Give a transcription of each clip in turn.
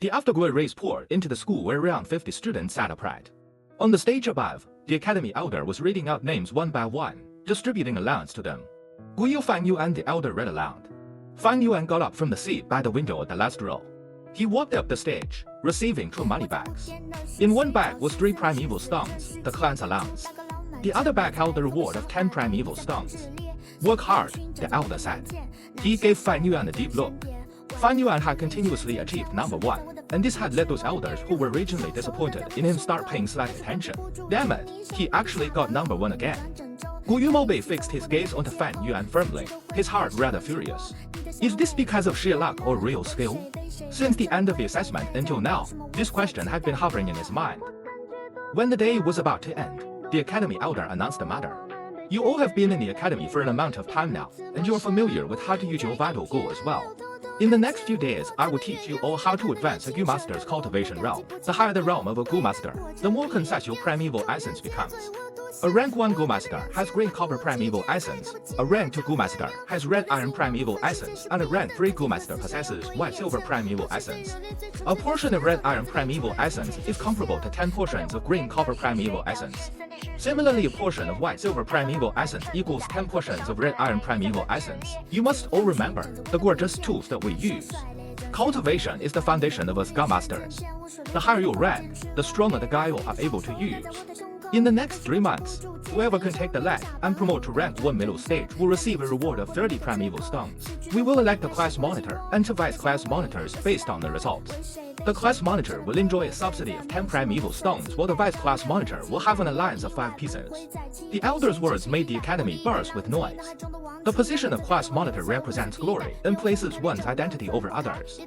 The afterglow rays poured into the school where around 50 students sat upright. On the stage above, the academy elder was reading out names one by one, distributing allowance to them. Fang Yuan the elder read aloud. Fang Yuan got up from the seat by the window at the last row. He walked up the stage, receiving 2 money bags. In one bag was 3 primeval stones, the clan's allowance. The other bag held the reward of 10 primeval stones. Work hard, the elder said. He gave Fang Yuan a deep look. Fang Yuan had continuously achieved number 1, and this had led those elders who were originally disappointed in him start paying slight attention. Damn it, he actually got number 1 again. Guyu fixed his gaze onto Fang Yuan firmly, his heart rather furious. Is this because of sheer luck or real skill? Since the end of the assessment until now, this question had been hovering in his mind. When the day was about to end, the academy elder announced the matter. You all have been in the academy for an amount of time now, and you're familiar with how to use your vital Gu as well. In the next few days, I will teach you all how to advance a Gu master's cultivation realm. The higher the realm of a Gu master, the more concise your primeval essence becomes. A rank 1 Gu master has green copper primeval essence, a rank 2 Gu master has red iron primeval essence, and a rank 3 Gu master possesses white silver primeval essence. A portion of red iron primeval essence is comparable to 10 portions of green copper primeval essence. Similarly, a portion of white silver primeval essence equals 10 portions of red iron primeval essence. You must all remember the gorgeous tools that we use. Cultivation is the foundation of us Gu masters. The higher your rank, the stronger the guile are able to use. In the next 3 months, whoever can take the lead and promote to rank 1 middle stage will receive a reward of 30 primeval stones. We will elect a class monitor and 2 vice class monitors based on the results. The class monitor will enjoy a subsidy of 10 primeval stones, while the vice class monitor will have an allowance of 5 pieces. The elder's words made the academy burst with noise. The position of class monitor represents glory and places one's identity over others.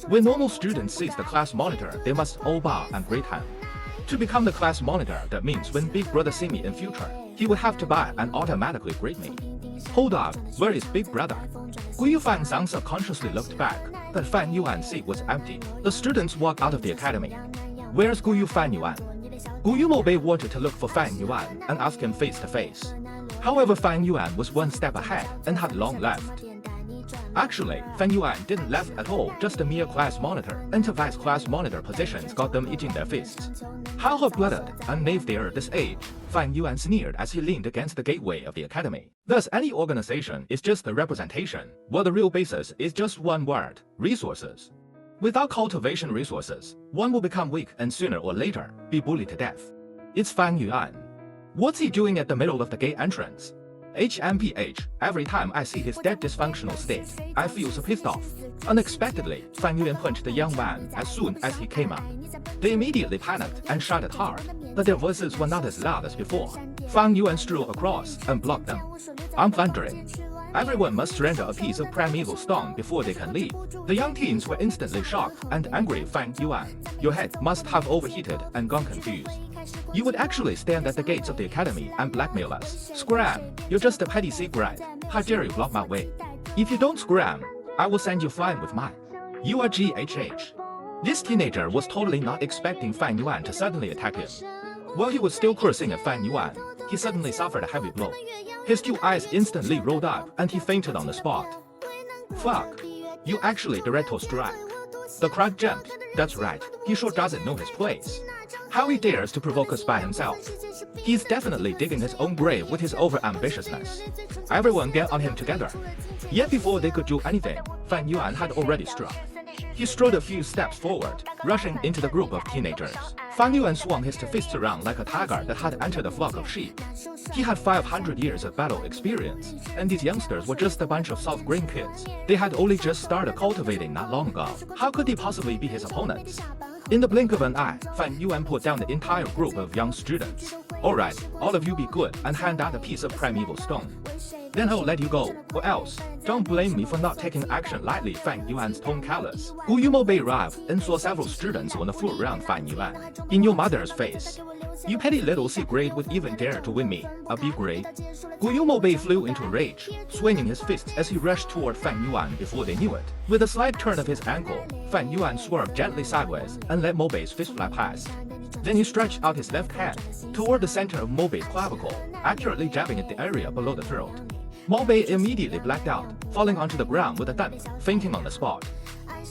When normal students sees the class monitor, they must all bow and greet him. To become the class monitor, that means when Big Brother see me in future, he would have to bow and automatically greet me. Hold up, where is Big Brother? Yue Fang subconsciously looked back, but Fang Yuan's seat was empty. The students walked out of the academy. Where's Fang Yuan? Guyu wanted to look for Fang Yuan and ask him face to face. However, Fang Yuan was 1 step ahead and had long left. Actually, Fang Yuan didn't left at all, just a mere class monitor, and 2 vice class monitor positions got them eating their fists. How hot-blooded and naive they are at this age, Fang Yuan sneered as he leaned against the gateway of the academy. Thus, any organization is just a representation, while the real basis is just one word: resources. Without cultivation resources, one will become weak and sooner or later be bullied to death. It's Fang Yuan. What's he doing at the middle of the gate entrance? HMPH, every time I see his dead dysfunctional state, I feel so pissed off. Unexpectedly, Fang Yuan punched the young man as soon as he came up. They immediately panicked and shouted hard, but their voices were not as loud as before. Fang Yuan strode across and blocked them. I'm thundering. Everyone must surrender a piece of primeval stone before they can leave. The young teens were instantly shocked and angry. Fang Yuan, your head must have overheated and gone confused. You would actually stand at the gates of the academy and blackmail us. Scram! You're just a petty secret. How dare you block my way? If you don't scram, I will send you flying with mine. You are GHH. This teenager was totally not expecting Fang Yuan to suddenly attack him. While he was still cursing at Fang Yuan, he suddenly suffered a heavy blow. His 2 eyes instantly rolled up and he fainted on the spot. Fuck. You actually directo strike. The crowd jumped. That's right, he sure doesn't know his place. How he dares to provoke us by himself. He's definitely digging his own grave with his over-ambitiousness. Everyone get on him together. Yet before they could do anything, Fang Yuan had already struck. He strode a few steps forward, rushing into the group of teenagers. Fang Yuan swung his 2 fists around like a tiger that had entered a flock of sheep. He had 500 years of battle experience, and these youngsters were just a bunch of soft-grained kids. They had only just started cultivating not long ago. How could they possibly be his opponents? In the blink of an eye, Fang Yuan put down the entire group of young students. Alright, all of you be good and hand out a piece of primeval stone. Then I'll let you go, or else, don't blame me for not taking action lightly. Fang Yuan's tone callous. Guyu arrived and saw several students on the floor around Fang Yuan. In your mother's face. You petty little C grade would even dare to win me, a B grade. Guyu flew into a rage, swinging his fists as he rushed toward Fang Yuan before they knew it. With a slight turn of his ankle, Fang Yuan swerved gently sideways and let Mobe's fist fly past. Then he stretched out his left hand toward the center of Mobe's clavicle, accurately jabbing at the area below the throat. Mobe immediately blacked out, falling onto the ground with a thud, fainting on the spot.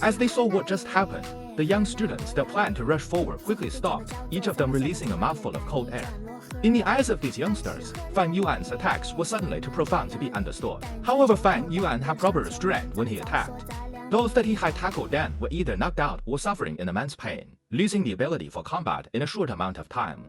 As they saw what just happened, the young students that planned to rush forward quickly stopped, each of them releasing a mouthful of cold air. In the eyes of these youngsters, Fang Yuan's attacks were suddenly too profound to be understood. However, Fang Yuan had proper restraint when he attacked. Those that he had tackled then were either knocked out or suffering in immense pain, losing the ability for combat in a short amount of time.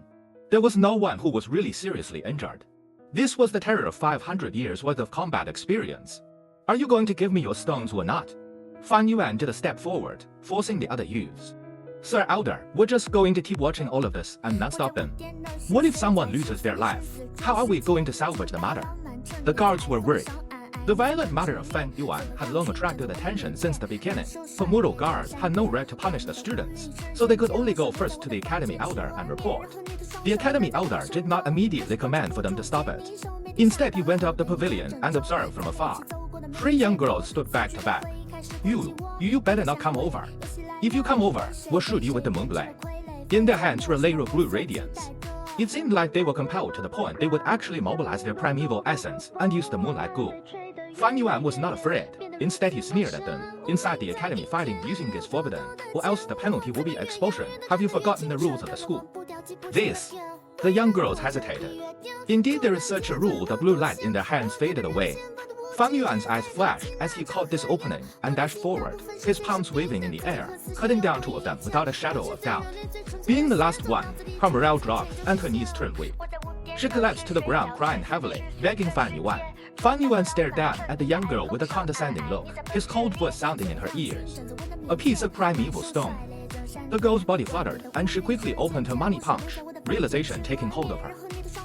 There was no one who was really seriously injured. This was the terror of 500 years worth of combat experience. Are you going to give me your stones or not? Fang Yuan did a step forward, forcing the other youths. Sir Elder, we're just going to keep watching all of this and not stop them. What if someone loses their life? How are we going to salvage the matter? The guards were worried. The violent matter of Fang Yuan had long attracted attention since the beginning, but mortal guards had no right to punish the students, so they could only go first to the Academy Elder and report. The Academy Elder did not immediately command for them to stop it. Instead, he went up the pavilion and observed from afar. 3 young girls stood back to back. You better not come over. If you come over, we'll shoot you with the moonblade. In their hands were a layer of blue radiance. It seemed like they were compelled to the point they would actually mobilize their primeval essence and use the moonlight goo. Fang Yuan was not afraid. Instead, he sneered at them. Inside the academy, fighting using is forbidden, or else the penalty will be expulsion. Have you forgotten the rules of the school? This. The young girls hesitated. Indeed, there is such a rule. The blue light in their hands faded away. Fang Yuan's eyes flashed as he caught this opening and dashed forward, his palms waving in the air, cutting down 2 of them without a shadow of doubt. Being the last one, her morale dropped and her knees turned weak. She collapsed to the ground crying heavily, begging Fang Yuan. Fang Yuan stared down at the young girl with a condescending look, his cold voice sounding in her ears. A piece of primeval stone. The girl's body fluttered, and she quickly opened her money pouch, realization taking hold of her.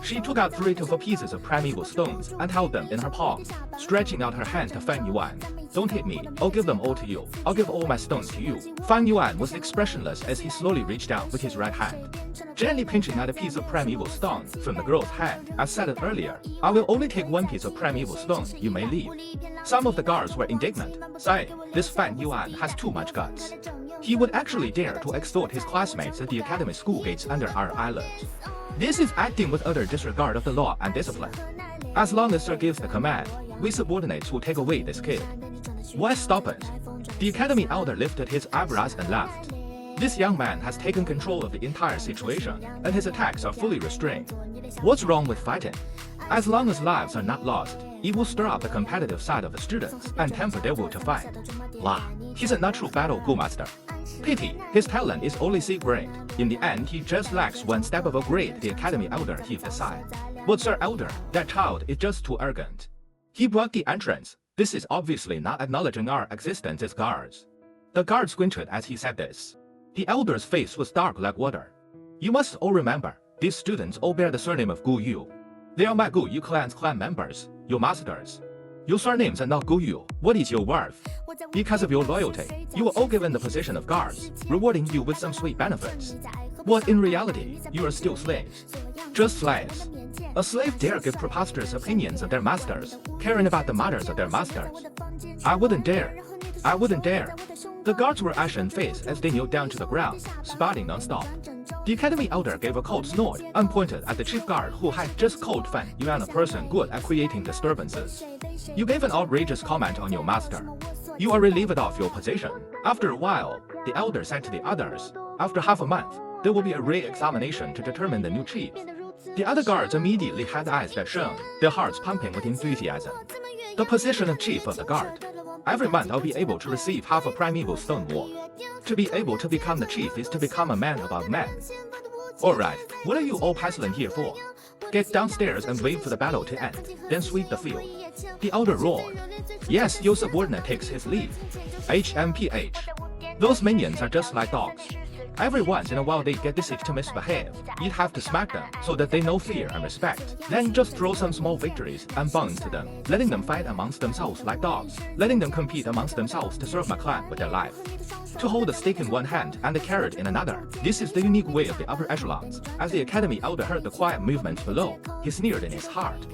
She took out 3 to 4 pieces of primeval stones and held them in her palm, stretching out her hand to Fang Yuan. Don't hit me, I'll give them all to you. I'll give all my stones to you. Fang Yuan was expressionless as he slowly reached out with his right hand, gently pinching out a piece of primeval stone from the girl's hand. As said it earlier, I will only take 1 piece of primeval stone, you may leave. Some of the guards were indignant, saying, this Fang Yuan has too much guts. He would actually dare to extort his classmates at the academy school gates under our island. This is acting with utter disregard of the law and discipline. As long as Sir gives the command, we subordinates will take away this kid. Why stop it? The Academy Elder lifted his eyebrows and laughed. This young man has taken control of the entire situation, and his attacks are fully restrained. What's wrong with fighting? As long as lives are not lost, it will stir up the competitive side of the students and temper their will to fight. La, he's a natural battle Gu master. Pity, his talent is only C-grade. In the end, he just lacks 1 step of a grade. The Academy Elder heaved a sigh. But Sir Elder, that child is just too arrogant. He blocked the entrance. This is obviously not acknowledging our existence as guards. The guard squinted as he said this. The Elder's face was dark like water. You must all remember, these students all bear the surname of Gu Yu. They are my Gu Yu clan's clan members, your masters. Your surnames are not Gu Yu. What is your worth? Because of your loyalty, you were all given the position of guards, rewarding you with some sweet benefits. But in reality, you are still slaves. Just slaves. A slave dare give preposterous opinions of their masters, caring about the matters of their masters. I wouldn't dare. I wouldn't dare. The guards were ashen-faced as they knelt down to the ground, spouting non-stop. The Academy Elder gave a cold snort and pointed at the chief guard who had just called Fang Yuan a person good at creating disturbances. You gave an outrageous comment on your master. You are relieved of your position. After a while, the Elder said to the others, after half a month, there will be a re-examination to determine the new chief. The other guards immediately had eyes that shone, their hearts pumping with enthusiasm. The position of chief of the guard. Every month I'll be able to receive half a primeval stone wall. To be able to become the chief is to become a man above men. Alright, what are you all puzzling here for? Get downstairs and wait for the battle to end, then sweep the field. The Elder roared. Yes, your subordinate takes his leave. HMPH. Those minions are just like dogs. Every once in a while they get deceived to misbehave. You'd have to smack them so that they know fear and respect. Then just throw some small victories and bones to them, letting them fight amongst themselves like dogs, letting them compete amongst themselves to serve my clan with their life. To hold a stick in one hand and a carrot in another, this is the unique way of the upper echelons. As the Academy Elder heard the quiet movements below, he sneered in his heart.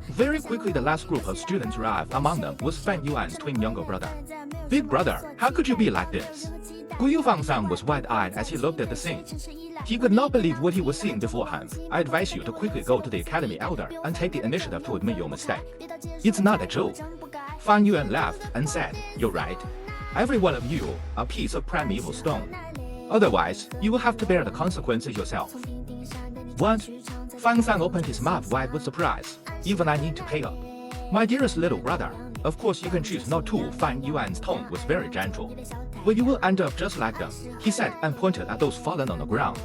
Very quickly the last group of students arrived. Among them was Fang Yuan's twin younger brother. Big brother, how could you be like this? Yue Fang was wide-eyed as he looked at the scene. He could not believe what he was seeing beforehand. I advise you to quickly go to the Academy Elder and take the initiative to admit your mistake. It's not a joke. Fang Yuan laughed and said, you're right. every one of you a piece of primeval stone. Otherwise, you will have to bear the consequences yourself. What? Fang Yuan opened his mouth wide with surprise. Even I need to pay up. My dearest little brother, of course you can choose not to. Fang Yuan's tone was very gentle. But you will end up just like them, he said and pointed at those fallen on the ground.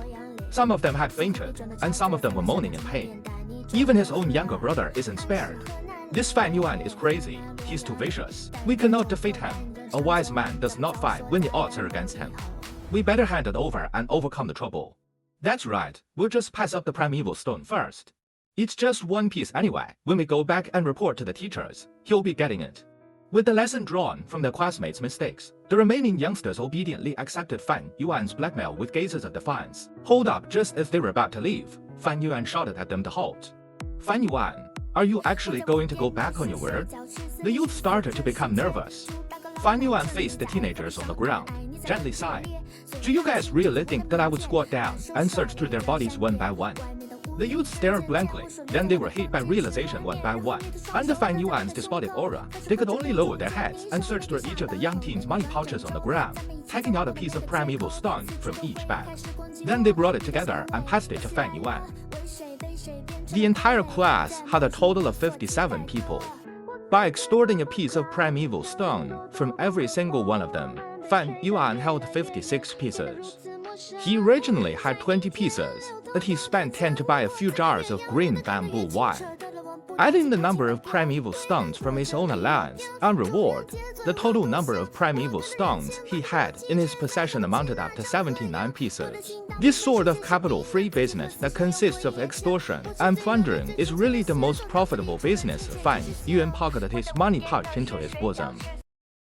Some of them had fainted, and some of them were moaning in pain. Even his own younger brother isn't spared. This Fang Yuan is crazy, he's too vicious. We cannot defeat him. A wise man does not fight when the odds are against him. We better hand it over and overcome the trouble. That's right, we'll just pass up the primeval stone first. It's just one piece anyway. When we go back and report to the teachers, he'll be getting it. With the lesson drawn from their classmates' mistakes, the remaining youngsters obediently accepted Fang Yuan's blackmail with gazes of defiance. Hold up! Just as they were about to leave, Fang Yuan shouted at them to halt. Fang Yuan, are you actually going to go back on your word? The youth started to become nervous. Fang Yuan faced the teenagers on the ground, gently sighed. Do you guys really think that I would squat down and search through their bodies one by one? The youth stared blankly, then they were hit by realization one by one. Under Fang Yuan's despotic aura, they could only lower their heads and search through each of the young teens' money pouches on the ground, taking out a piece of primeval stone from each bag. Then they brought it together and passed it to Fang Yuan. The entire class had a total of 57 people. By extorting a piece of primeval stone from every single one of them, Fang Yuan held 56 pieces. He originally had 20 pieces, but he spent 10 to buy a few jars of green bamboo wine. Adding the number of primeval stones from his own allowance and reward, the total number of primeval stones he had in his possession amounted up to 79 pieces. This sort of capital-free business that consists of extortion and plundering is really the most profitable business. Fang Yuan pocketed his money pouch into his bosom.